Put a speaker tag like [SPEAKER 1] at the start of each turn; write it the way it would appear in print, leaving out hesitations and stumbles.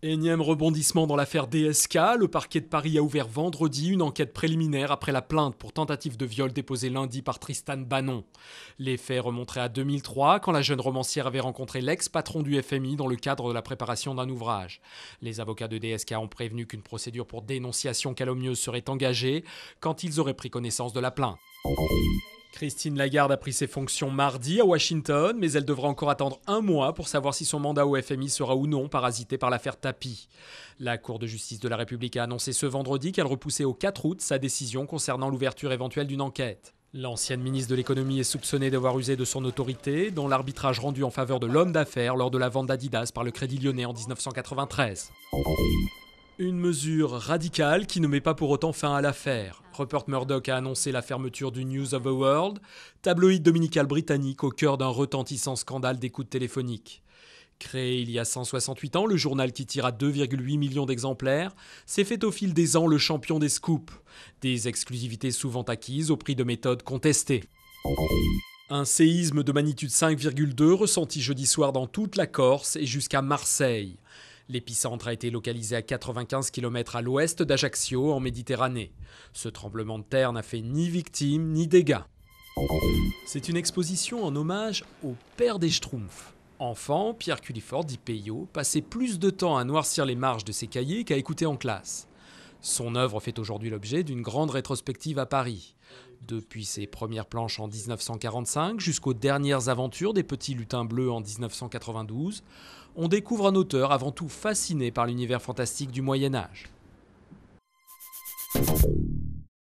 [SPEAKER 1] Énième rebondissement dans l'affaire DSK, le parquet de Paris a ouvert vendredi une enquête préliminaire après la plainte pour tentative de viol déposée lundi par Tristan Banon. Les faits remonteraient à 2003, quand la jeune romancière avait rencontré l'ex-patron du FMI dans le cadre de la préparation d'un ouvrage. Les avocats de DSK ont prévenu qu'une procédure pour dénonciation calomnieuse serait engagée quand ils auraient pris connaissance de la plainte. Christine Lagarde a pris ses fonctions mardi à Washington, mais elle devra encore attendre un mois pour savoir si son mandat au FMI sera ou non parasité par l'affaire Tapie. La Cour de justice de la République a annoncé ce vendredi qu'elle repoussait au 4 août sa décision concernant l'ouverture éventuelle d'une enquête. L'ancienne ministre de l'économie est soupçonnée d'avoir usé de son autorité dans l'arbitrage rendu en faveur de l'homme d'affaires lors de la vente d'Adidas par le Crédit Lyonnais en 1993. Une mesure radicale qui ne met pas pour autant fin à l'affaire. Rupert Murdoch a annoncé la fermeture du News of the World, tabloïd dominical britannique au cœur d'un retentissant scandale d'écoute téléphonique. Créé il y a 168 ans, le journal qui tire à 2,8 millions d'exemplaires s'est fait au fil des ans le champion des scoops, des exclusivités souvent acquises au prix de méthodes contestées. Un séisme de magnitude 5,2 ressenti jeudi soir dans toute la Corse et jusqu'à Marseille. L'épicentre a été localisé à 95 km à l'ouest d'Ajaccio, en Méditerranée. Ce tremblement de terre n'a fait ni victimes ni dégâts. C'est une exposition en hommage au père des Schtroumpfs. Enfant, Pierre Cullifort, dit Peyo, passait plus de temps à noircir les marges de ses cahiers qu'à écouter en classe. Son œuvre fait aujourd'hui l'objet d'une grande rétrospective à Paris. Depuis ses premières planches en 1945 jusqu'aux dernières aventures des petits lutins bleus en 1992, on découvre un auteur avant tout fasciné par l'univers fantastique du Moyen-Âge.